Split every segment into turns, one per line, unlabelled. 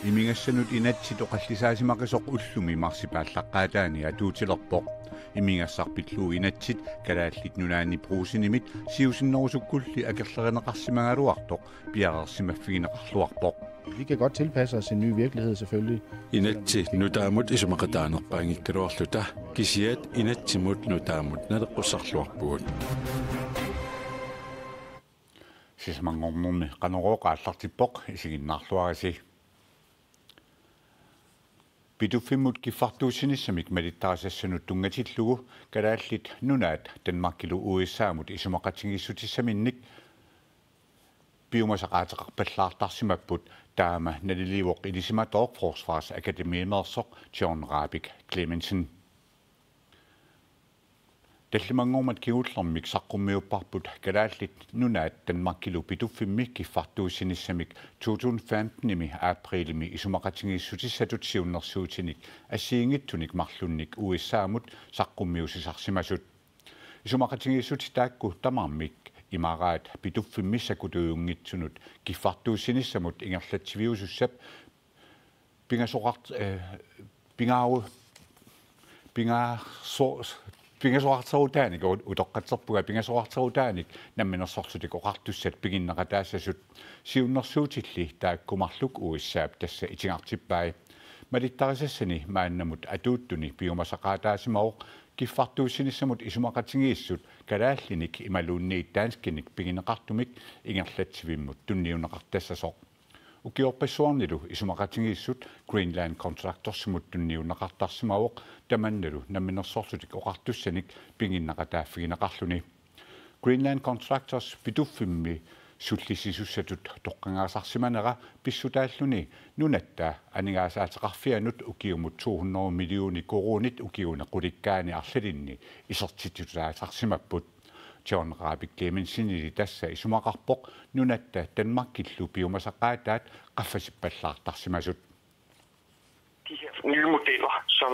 Imingassanut inatsit oqallisaasimaqisoq ullumi marsipaallaqaataani atuutilerpoq imingassarpilluu inatsit kalaallit nunaani pruusinimit siusinnerusukkulli akerlerineqarsimangaluartoq piaqersimaffigineqarluarpoq.
Vi kan godt tilpasse os en ny virkelighed selvfølgelig.
Inatsit nutaamut isumaqataanerpaangikkaluarluta kisiat inatsimut nutaamut naleqqusarluarpugut.
Sismangornerni qanorooqaallartippoq isiginnaarluarisi Pidufimmut kiffartuussinissamik malittarisassanut tungatillugu kalaallit nunaat Danmarkilu USAamut isumaqatingissutisamminnik piumasaqaateqarpallaartarsimapput taama naliliuoq ilisimatoq Forsvarsakademiimersoq John Rabik Clemensen Tallimangormat kiullermik saqqummiupparput kalaallit nunaat Danmarkilu piduffimmik kiffartuussinissamik 2015 aprilimi isumaqatingissutissatut siunnersuutinik assiingittunik marlunnik USAamut saqqummiusisarsimasut isumaqatingissuti taakku tamarmik imaraat piduffimmissakutuyungitsunut kiffartuussinissamut ingerlatsiviusussap pingasoartarutaanik utoqqatserpuga pingasoartarutaanik namminersorsutik oqartussat piginnaqataassasut siunnersuutilli taakkumarluk uissaap tassa itingartippai malittarisassani maannamut atuuttuni piumasaqaataasimaoq kiffartuussinissamut isumaqatingiissut kalaallinik imaluunniit taanskinik pigineqartumik ingerlatsivimmut tunniuneqartassasoq ukiorpissuarnilu isumaqatingissut Greenland Contractors tunniuneqartarsimaoq tamannalu namminersorsutik oqartussanik pinginnaqataaffigineqarluni Greenland Contractors piduffimmi sullissisussatut toqqangaasarsimanera pissutaalluni nunatta anigaasaateqarfianut ukiumut 200 millioni korunit ukiune qulikkaani arlalinni isertitutaasarsimapput John Rabik Clemensen tassa isumaqarpoq nunatta Danmarkillu piumasaqaataat qaffasippallaartarsimasut
de her nye modeller, som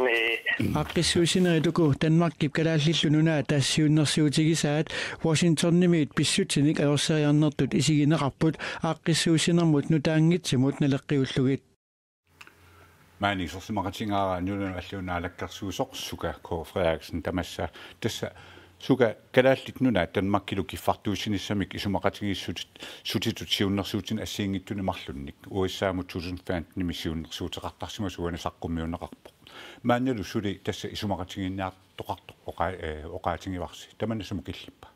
Aqissuusineriluku Danmarkip kalaallillununa taassiunnersuutigisaat Washingtonnimit pissutinik aorseriarnertut isigineqarput aqissuusinermut nutaangitsimut naleqqiullugit
Maani sorsimaqatingaara nulun alluunaalakkersuusoq suka K. Frederiksen tamassa tassa suka kalaallit nuna Danmarkilu kiffartuussinissamik isumaqatingissut sutitut siunnersuutin assiingittuni marlunnik USAamut 2015 missiunnersuuteqartarsimasuana saqqummiuneqarpoq maannalu suli tassa isumaqatinginnaartoqartoq oqaatingivarsi tamannasum killippa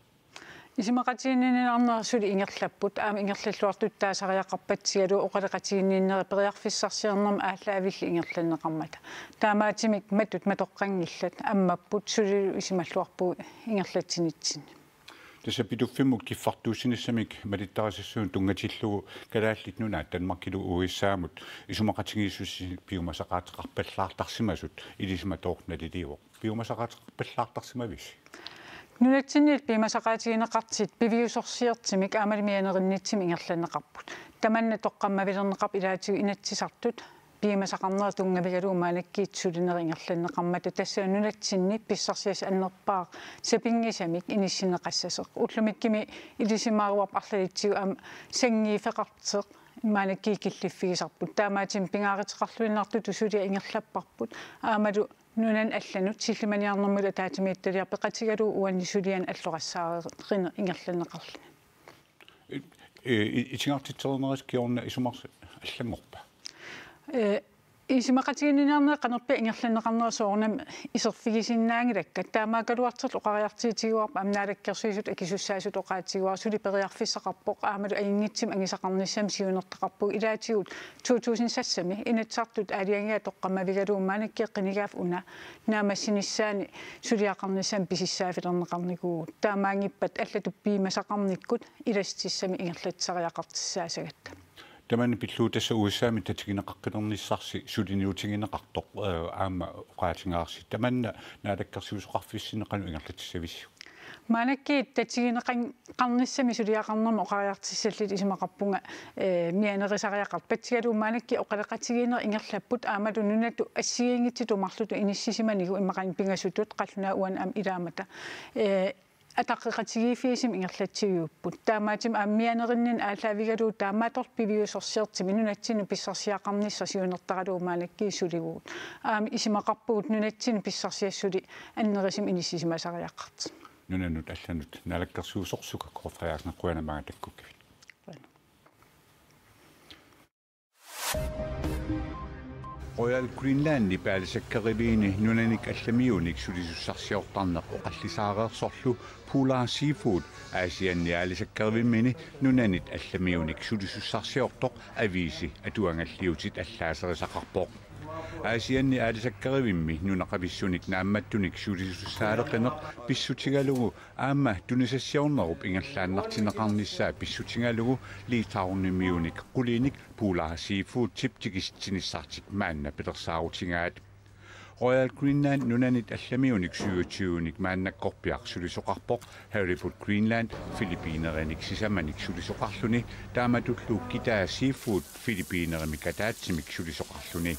Isumaqatiginniarnersuli ingerlapput aama ingerlalluartut taasariaqarpatsigalu oqaleqatiginninneri periarfissarsiernерм ааллаавилли ингерланнеқармата таамаатимик матут матоққангиллат аммаппут сулилу исималлуарпуу ингерлатсинитсин
Tassa piduffimut kiffartuussinissamik malittarisassuun tungатиллугу kalaallit nuna Danmarkilu USAamut isumaqatingissussi piumasaqaateqarpallaartarsimasut ilisиматоорналилиуоq piumasaqaateqarpallaartarsimavis
Nunatsinniil piimasaqaatigineqartit piviusorsiartimik aamalimianerinnitsimi ingerlanneqarput tamanna toqqammavilerneqarp ilaatigu inatsisartut piimasaqarnera tungavigalu maanakkiitsulineri ingerlanneqarmata tassa nunatsinni pissarsias annerpaaq sapingisamik inissinneqassaseq ullumikkimi ilisimaaruap arlalitsigu aam sangiifeqarteq maanakkiikilliffigisarput taamaatim pingaariteqarluinnaartut usulia ingerlapparput aamalu nunan allanut sillimaniarnermula taatimiittaliarpeqatigalu uannisulian alloqassaareqina ingerlanneqarluni
итингаартитсернерис киорна исумарс аллангорпа
Isimaqatiginniarne qanerpi ingerlanneqarnera soornam iserfigisinnaangilakka taamaakaluarterlu oqariartiitiguarpa amnaalakkersuisut akisussaassut oqaatiguarsuli periarfissaqarpoq aamalu aingitsim angisaqarnissam siunertaqarpug ilaatigut 2000 inatsartut aaliangia toqqamavigaluummaanakkiqqinigaaf una naamassinissaani suliaqarnissam pisissaafilerneqarniguut taamaangippat allatuppiimasaqarnikkut ilastissami ingerlatsariaqartissaasaгаtta
Taman pillu tassa USAamit tatigineqarqilernisarsi suliniutigineqartoq aama oqaatingaarsi tamanna naalakkersuusoqarfissineqanu ingerlatissavissу
Maanakkiit tatigineqarnissami suliaqarnerma oqariartissallit isimaqarpunga mianerisariaqarpatsigalu maanakki oqaleqatigiiner ingerlapput aamalu nunatu assigiingititumarlutu inissisimanigu immaqan pingasutut qallunaa uan am ilaamata атаққиқатигиифиисим ингерлатсигиуппут таамаатим ааммианериннин ааллаавигалуу таамааторл пивиусорсиертими нунатсину писсарсиақарнисса сиунертаралуу маалаккииссулигуут аами исимақарпугут нунатсину писсарсиассули аннерисим иниссисимасариаққарт
нунанут алланут налаккерсуусорсука кофаяаснеққуанамага таккуккавит Royal Greenland päälisakkarivini nunanik allamiunik sulisussarsiortarneq oqallisaareersorlu Polar Seafood Asianni aalisakkarivimini nunanit allamiunik sulisussarsiortoq avisi atuangalliutit allaaserisaqarpoq Asianni aalisakkarivimmi nunaqavissunik naammattunik sulisussaareqeneq pissutigalugu aamma tunisassiornerup ingallaannartineqarnissaa pissutigalugu liitaarnimiunik qulinik Polar Seafood tiptikistinissartik maanna petersaarutigaat Royal Greenland nunanit allamiunik 27 maannakkorpiaq sulisoqarpoq Harrywood Greenland Filippiinerenik sisamanik sulisoqarluni taamatullu Kitaa Seafood Filippiinerimi kataatsimik sulisoqarluni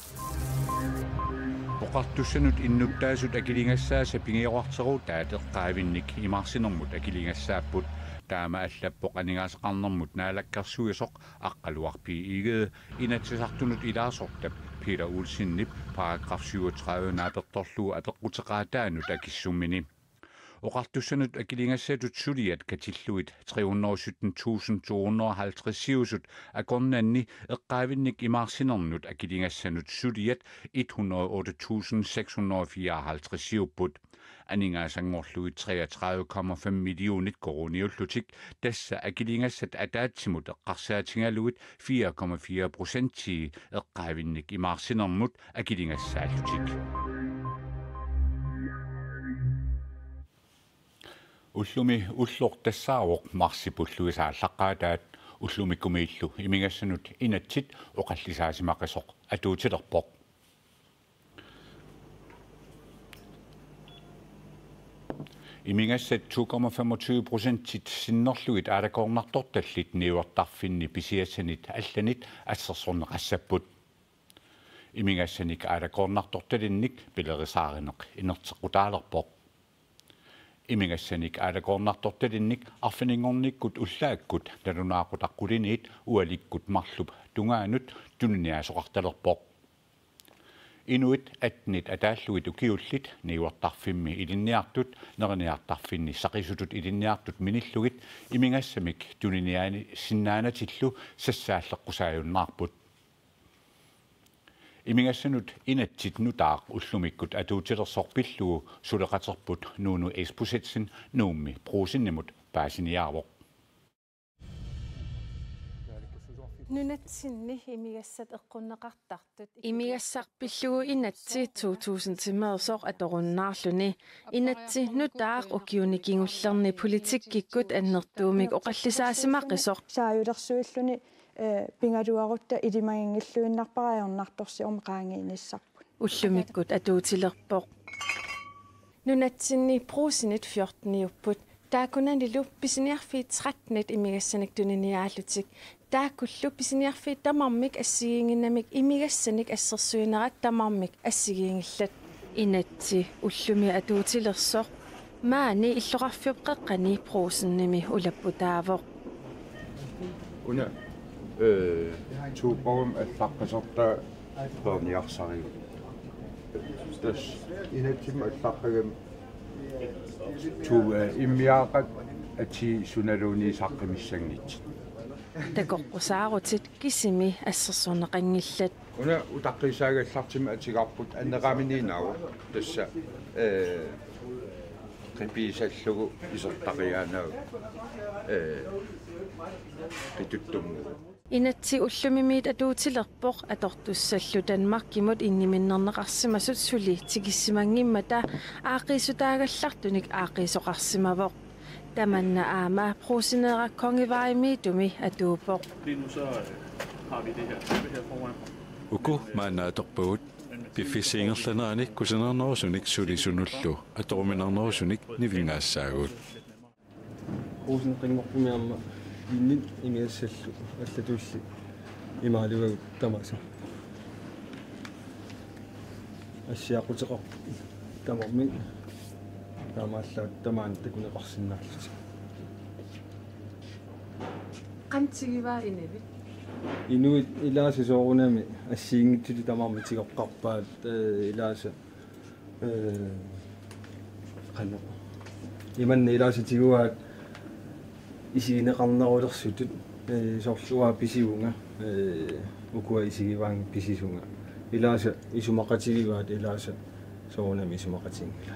Oqartussanut innuttaasut akilingassaasa pingiorarteru taateqqaavinnik imarsinermut akilingassaapput taama allappoq aningaasaqarnermut naalakkarsuisoq aqqaluarpii igede inatsisartunut ilaasortap Peter Olsen paragraf 37 naapertorluu apeqqutеqaataanut akissummini Oqartussanut akilingassatut suliat katilluit 317.250 siusut akornanni eqqaavinnik imarsinernnut akilingassanut suliat 108.654 siupput aningaasangorluit 33,5 millionit koroniullutik tassa akilingassat ataatsimut eqqarsaatingaluit 4,4% eqqaavinnik imarsinermut akilingassaallutik Ullumi ullortassaaroq marsipulluisaallaqqaataat ullumikkumiillu imingassanut inatsit oqallisaasimaqasoq atuutilerpoq Imingassat 2,25% sinnerluit aalakoornartortallit niuartarfinni pisiassanit allanit assersorneqassapput Imingassanik aalakoornartortalinnik pilerisaareneq inertequtaalerpoq Imingassanik aalakoornartortalinnik arfiningornikkut ullaakkut talunaaqutaqquliniit ualikkut marlup tungaanut tuniniaasoqartalerpoq Inuit atnit ataalluit ukiullit niuartarfimmi ilinniartut nerniartarfinni saqisutut ilinniartut minillugit imingassamik tuniniaani sinnaanatillu sassaalleqqusaajunnaarput Imingassanut inatsit nutaaq ullumikkut atuutilersorpillugu suleqaterput nuunu expusitsin nuummi pruusinnimut paasiniaarvoq
Nunatsinni imigassat eqqunneqartartut imigassarpillugu inatsi 2000 timmersoq atorunnaarluni inatsi nutaaq ukiunikingullerni politikkikkut annertuumik oqallisaasimaqqisoq
saayulersuilluni pingaluarutta ilimangingilluinnarparaajornartorsi ormeqaangiinissarput
ullumikkut atuutilerpoq nunatsinni pruusinit 14 taakunanilu pisiniarfiit 13 imigassanik tuniniaallutik taakullu pisiniarfiit tamarmik assigiinginnamik imigassanik assersuinerat tamarmik assigiingillat inatsi ullumi atuutilersoq maani illoqarfiuqqeqqani pruusinnimi ulapputaavoq
una tuuporum allaqqasorta perniarsari tas inatsim allaqqagam tu immiaqat ati sunaluni saqqimissangit
takoqqusaarutit kisimi assersorneqangillat
una utaqqisaagallartima atigarput anneqaminiinaawa tassa qipiisallugu isertaqiaanaa qituttummu
inatsi ullumimiit atuutilerpoq atortussallu Danmarkimut inniminnerneqarsimasut suli tikissimangimmata aaqiisutaagallartunik aaqiisoqarsimavoq tamanna aama prusineera kongevaimiitumi atuupoq
Lige nu så har vi det her tæppe her foran
Uku maanaatorpugut piffisingerlanaanik kusinernersunik sulisunullu atoruminarnersunik nivingaassaagut
Prusin qingorpumiarma innin imiassallu allatulli imaalugagut tamasa assiaquteqor tamarmi таамааллаат тамаан такунеқарсиннаарлути
qantigivaa inavit
инуит илааси соорунами ассиингитсути тамаарми тигоққарпаат илааса qanna иманна илааси тигуаат исигинеқарнерулерсутут соорлуаа писивунга укуа исигиваан писисунга илааса исумақатигиваат илааса соорунами исумақатингила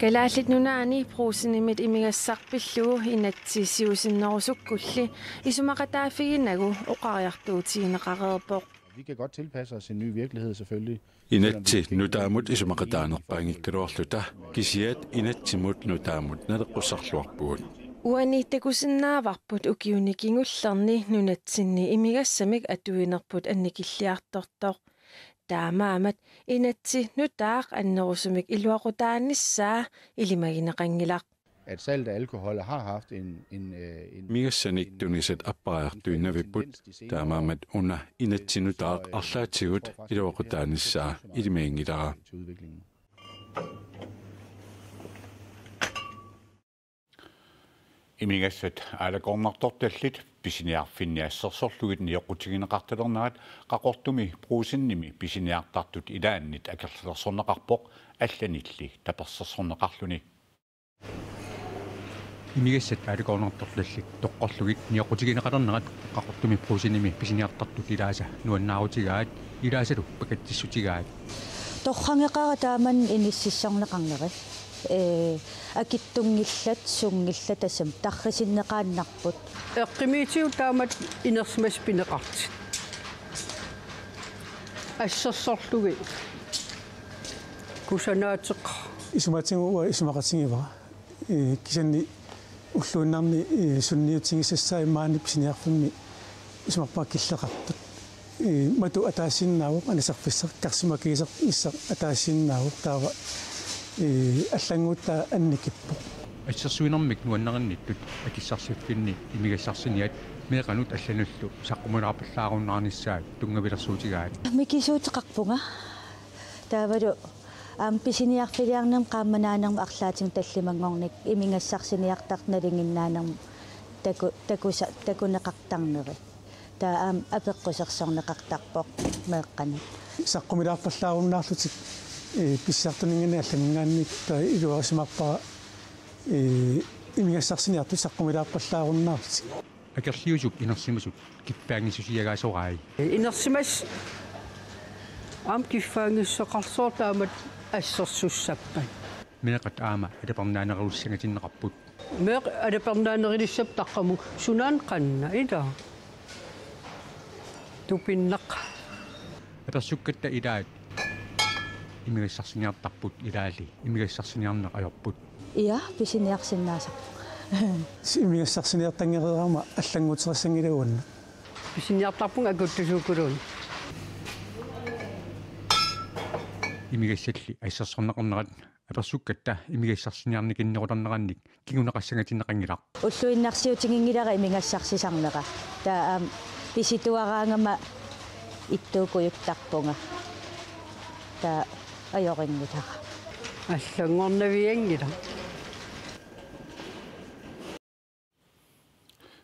Kalaallit nunaani pruusinimit imigassarpillugu inatsiisiusinnerusukkulli isumaqataafiginnagu oqariartuutigineqareerpoq.
Vi kan godt tilpasse os en ny virkelighed selvfølgelig.
Inatsi nutaamut isumaqataanerpaangikkaluarluta kisiat inatsimut nutaamut naleqqusarluarpugut.
Uani takusinnaavarput ukiunikingullerni nunatsinni imigassamik atuinerput annikilliartortoq. Taamaamat inatsi nutaaq annerusumik iluaqutaannissaa ilimagineqangilaq.
At salget af alkohol har haft en
Migassanik tunisat apparaartuinnavipput taamaamat una inatsinutaaq arlaatigut iluaqutaannissaa ilimagingilara.
Imigassat aalakornartortallit pisiniarfinniassersorlugit nioqqutigineqartalernaat qaqortumi pruusinnimi pisiniartartut ilaannit akerlersorneqarpoq allanilli tapersersorneqarluni
Imigassat aalakornartortallit toqqorlugit nioqqutigineqalernaat qaqortumi pruusinnimi pisiniartartut ilaasa nuannaarutigaat ilaasalu pakattissutigaat
Torrangeqara taaman inississarneqarneri акиттунгиллат сунгиллатасам таррисиннеқааннарпут
эққимиитиу таамат инерсмас пинеқартит ассерсорлуги кусанаатеқ
исуматингуа исумақатингивара кисанни уллууннарни сунниутингиссаимаани писиниарфимми исумарпааккиллеқартут мату атаассиннаавоқ анисарфиссақ карсимакигисақ иссақ атаассиннаавоқ таава аллангутта анникиппо
ассерсуинэрмик нуаннеринниттут акиссарсиффинни имигассарсиниат меэқанут аллануллу саққумунаарпаллааруннаарниссаат тунгавилерсуутигаат
микисуутеқарпунга таавалу писиниарфилиарнерм qaammanaanerm арлаатин таллимангорник имингассарсиниартарналингиннаанерм такунеқартарнери таа апеққусерсорнеқартарпоқ меэққани
саққумилаарпаллааруннаарлутик писсартунингина аллангаанник та илуарисимарпара имигассарсиниарту саққумилаарпаллааруннаарлутик
акерлиусуп инерсимасут киппаангисусиагаасораай
инерсимас киффаангиссоқарсоо таамат ассерсуссаппай
меэқат аама алапернаанеруссангатиннеқарпут
меэқ алапернаанерилиссап таққаму сунаан қанна ида тупиннақ
аперсуккатта илаат имигассарсиниартарпут илаали имигассарсиниарнеқ ajorput
иа писиниарсиннаасақ
имигассарсиниартангерераама аллангутерассангилауанна
писиниартарпунга акуттусуукулуун
имигассалли ассерсорнеқарнерат аперсуккатта имигассарсиниарникиннерулернеранник кигунеқассангатиннеқангилақ
уллуиннарсиутингингилара имигассарсисарнера таа писитуараангама иттуукуйуттарпунга таа ajorinnitara
аллангорнавиангила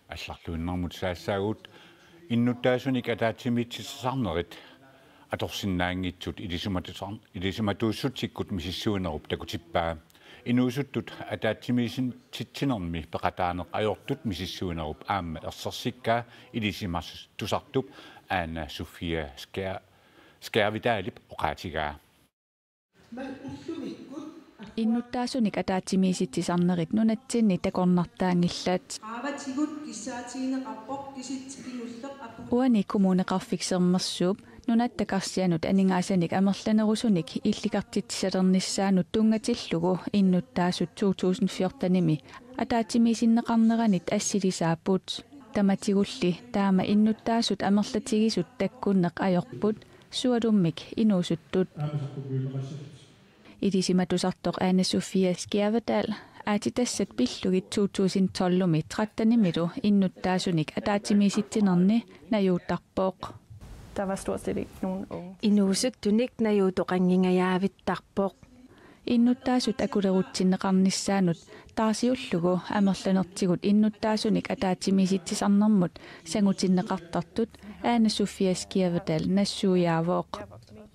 алларлуиннэрмут саассаагут иннуттаасуник атаатсимитсисарнерит аторсиннаангитсут илисиматууссутсиккут мисиссуинеруп такутиппаа инуусуттут атаатсимисин титсинерми пеқатаанеқ ajortut мисиссуинеруп аама ерсерсиккаа илисимарсус тусартуп аана София скærvidaalip oqaatigaa
иннуттаасуник атаатсимиситсисарнерит нунатсинни такорнартаангиллаат
ааватигут киссаатигинеқарпоқ киситсигинуллеқ апу
уани коммунеқарфиксермерсууп нунаттакарсианут анингаасаник амерланерусуник илликартитсалерниссаанут тунгатиллугу иннуттаасут 2014-ними атаатсимисиннеқарнеранит ассилисааппут таматигулли таама иннуттаасут амерлатигисут таккуннеқ ajorput суалуммик инуусуттут илисиматусартоқ аана София скærvidal аатитассат пиллугит 2012-ми 13-милу иннуттаасуник атаатимиситсинерни наюуттарпооқ
Der var stort set ikke nogen unge. Inuusuttunik najuutoqangingajaavittarpoq
иннуттаасут акулерутсиннеқарнissaanут таасиуллугу амерланертигут иннуттаасуник атаатимиситсисарнэрмут сангутиннеқартартут аана София Скиаведал нассуяавооқ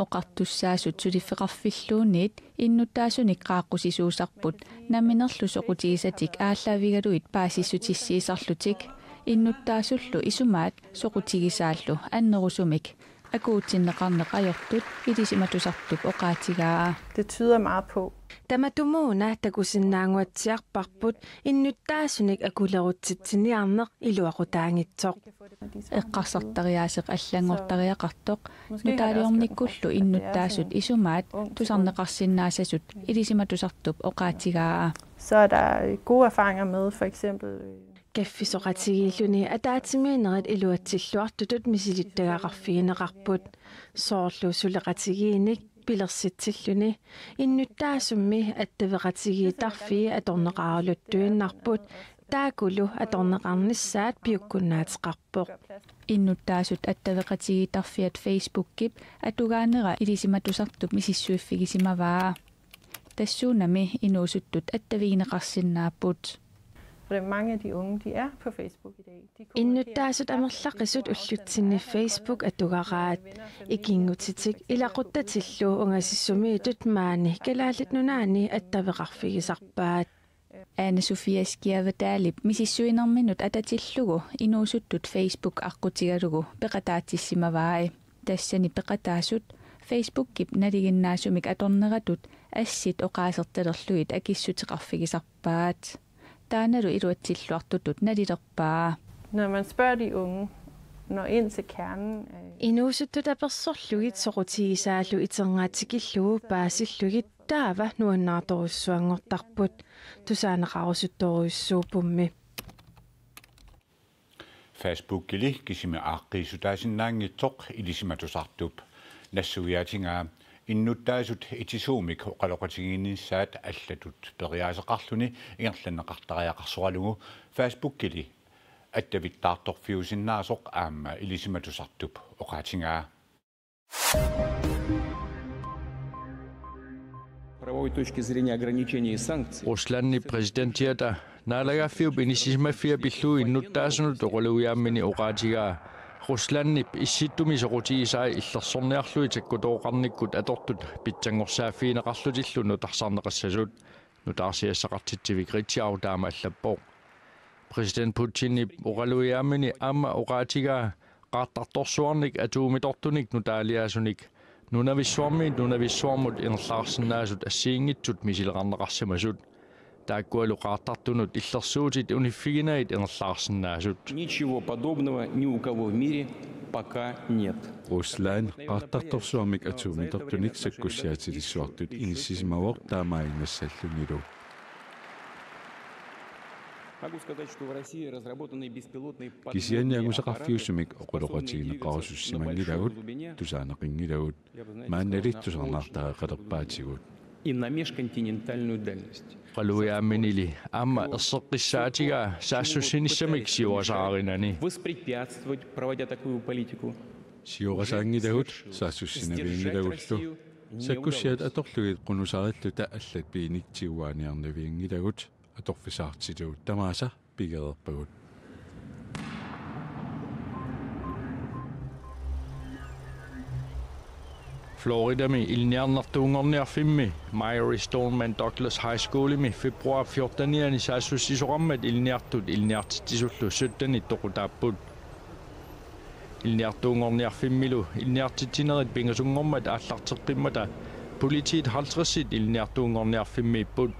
оқартуссаасут сулиффеқарфиллуунниит иннуттаасуник qaаққусисуусарпут наминерлу соқутигисатик ааллаавигалуит паасиссутиссиисарлутик иннуттаасуллу исумаат соқутигисааллу аннерусумик акуутсиннеқарнеқajortut илисиматусартуп оқаатигаа.
Det tyder meget på.
Tamatumuuna takusinnaanguatsiarparput innuttaasunik akulerutsitsiniarneq iluaqutaangitsoq. Eqqarsartariaaseq аллангортариақартоq нутаалиорниккуллу иннуттаасут исумаат тусарнеқарсиннаасасут илисиматусартуп оқаатигаа.
Så er der gode erfaringer med for eksempel
Kaffisoqatigilluni ataatimiinerit iluatsilluartutut misilittagaqarfigineqarput soorlu suleqatigiinik pilersitsilluni innuttaasummi attaveqatigiitarfii atorneqaruluttuinnarput taakulu atorneqarnissaat piukkunnaateqarpoq innuttaasut attaveqatigiitarfiat Facebook-kip atugaanera ilisimatusartup misissuiffigisimavaa tassuunami inuusuttut attavigineqarsinnaaput.
Mange af de unge, de er på Facebook i dag.
Innuttaasut amerlaqisut ullutsinni Facebook atugaqaat ikinngutitik ilaquttatillu ungasissumiitut maani kalaallit nunaani attaveqarfigisarpaat. Aana Sofia Skiavadaalip misissuinerminut atatillugu inuusuttut Facebook aqqutigalugu peqataattissimavaa'i tassani peqataasut Facebook-kip naliginnaasumik atorneratut assit oqaasertalerluit akissuteqarfigisarpaat. Taanalu iluatsilluartutut nalilerpaa.
Når man spørger de unge, når ind til kernen
inuusuttut apersorlugit soqutigisaallu iterngaatikillugu paassillugit taava nuannaartorussuangortarput tusaaneqarusuttoruissuupummi.
Facebook-ili kisimi aaqqisutaasinnaangitsoq ilisimatusartup nassuiaatingaa innuttaasut itisuumik oqaloqatigiinissaat allatut periaaseqarluni ingerlanneqartariaqarsualugu Facebook-ili attavittartorfiusinnaasoq aamma ilisimatusartup oqaatingaa.
Ruslanni presidentiata naalagaffiup inisismaffia pillu innuttaasunut oqalugiaammini oqaatigaa Ruslannip issittumi soqutigisaai illersorniarlui takkutooqarnikkut atortut pitsangorsaaffiineqarlutillu nutarsarneqassasut nutaarsiassaqartitsivik ritsiaru taama allappoq President Putinip oqalugiaammini aamma oqaatigaa qaartartorsuarnik atuumitortunik nutaaliaasunik nunavissuarmut inerlaarsinnaasut assiingitsut misileqarneqarsimasut taakkualu qaartartunut illersuutit uniffiginait inerlaarsinnaasut.
Ничего подобного ни у кого в мире пока нет.
Ruslan qaartartorsuarmik atuumitortunik sakkussiatilissuartut inissisimawoq taamaainnassallunilu.
Могу сказать, что в России разработаны беспилотные
кисианиагусеқарфиуссумик оқулоқатигинеқарусуссимангилагут тусаанеқингилагут маанналиттусарнаартаақалерпаатигут
и на межконтинентальную дальность.
Qaluiaaminili aamma erseqqissaatigaa saassусsinissамик сиуасааринани
Воспрепятствовать, проводя такую политику.
сиуасаангилагут саассуссинавиингилагуллу саккуссиат аторлугит qunusarillута аллат пииниктигуааниарнавиингилагут аторфисаартилуут тамааса пигерерпагут
Floridami ilniarnertuungorniarfimmi Mary Stoneman Douglas High Schoolimi februar 14 saassуссисоqarmat ilniartut ilniartitissullu suttani toqutaapput ilniartuungorniarfimmilu ilniartitinerit pingasungormat aallarteqqimmata politiit 50 ilniartuungorniarfimmiipput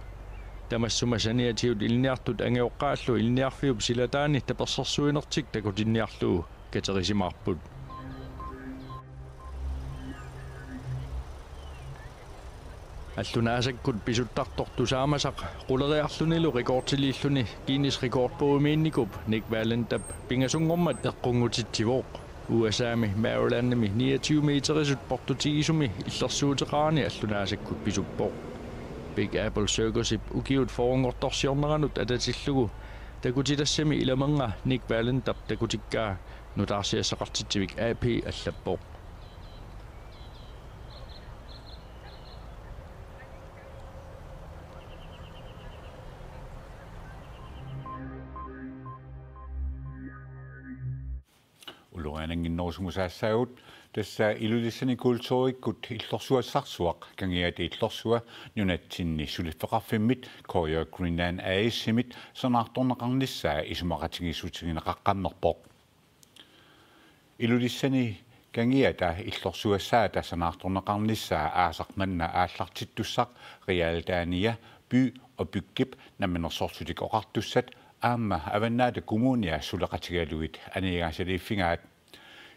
tamassumasaniatiut ilniartut angeoqqaallu ilniarfiup silataani tapersersuinertik takutinniarlu katerisimaarput Allunaasakkut pisuttartortusaamasaq quleriarlunilu rekordtiliilluni Guinness rekordbogumiinnikup Nick Valentap pingasungormat eqqungutitsivoq USAmi Marylandmi 29 meterisut portutigisumi illersuuteqaani allunaasakkut pisuppoq Big Apple Circusip ukiut forungortorsiorneranut atatillugu takutitassami ilamenga Nick Valentap takutikkaa nutaarsiassaqartitsivik AP allappoq
улурианангиннерусумусаассаагут тасса илулиссани культууриккут иллорсуассарсуақ кангиати иллорсуа нунатсинни сулиффеқарфиммит Korea Greenland aaissimit санаарторнеқарниссаа исумақатигиссутигинеқаққамнерпоқ илулиссани кангиата иллорсуассаа тассанаарторнеқарниссаа аасарманна ааллартиттуссақ реалтаания by og bygdip наминерсорсутик оқартуссат аама аваннаата коммуниа сулеқатигалуит анигаасалииффингаат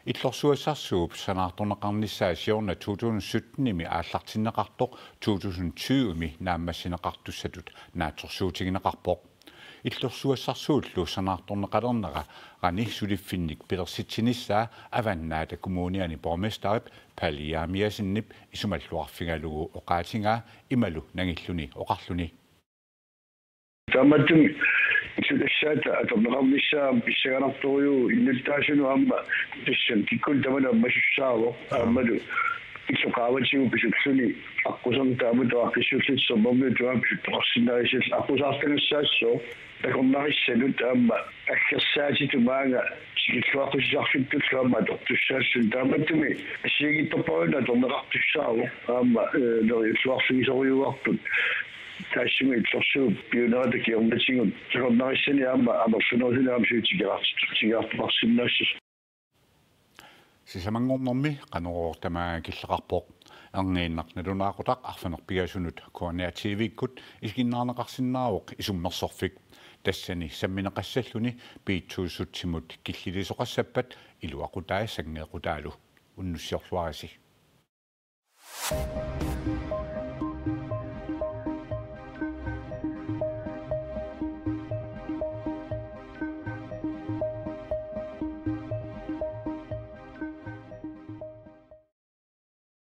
иллорсуассарсууп санаарторнеқарниссаа сиорна 2017-ими ааллартиннеқартоқ 2020-ми нааммассинеқартуссатут наатсорсуутигинеқарпоқ иллорсуассарсууллу санаарторнеқалернера рани сулиффинник пилерситсиниссаа аваннаата коммуниани борместарip палиаамиасиннип исумаллуарфингалугу оқаатингаа ималу нагиллуни оқарлуни
таматум исулассаата аторнеқарниссаа писсаганарторюу инналтаасуну аама писсан киккул тамана массуссааво аамалу исоқааватигу писуксуни аққусерн таамутуа писсуллитсернэрми туа писсуттоқарсинаисил аққусаартагассаассоо такорнариссанут аама аггерсаатитумаага сигиллуаққусисарфиттуллаама тортуссаассун тааматтуми ассигиттарпаруна торнеқартуссааво аама нериллуарфигисориуартут тассуми иллорсуу пионерата киорматигут такорнариссани аама амерсунерсуни аамсуутигеартуқарсинаассус
сисамангорнэрми канеруортамаа киллеқарпоқ арнииннарналунаақутақ арфанерпигасунут координативиккут исгиннаарнеқарсинаавоқ исуммерсорфик тассани самминеқассаллуни биитсуусутсимут киллилисоқассаппат илуақутаа сангеқутаалу уннуссиорлуараси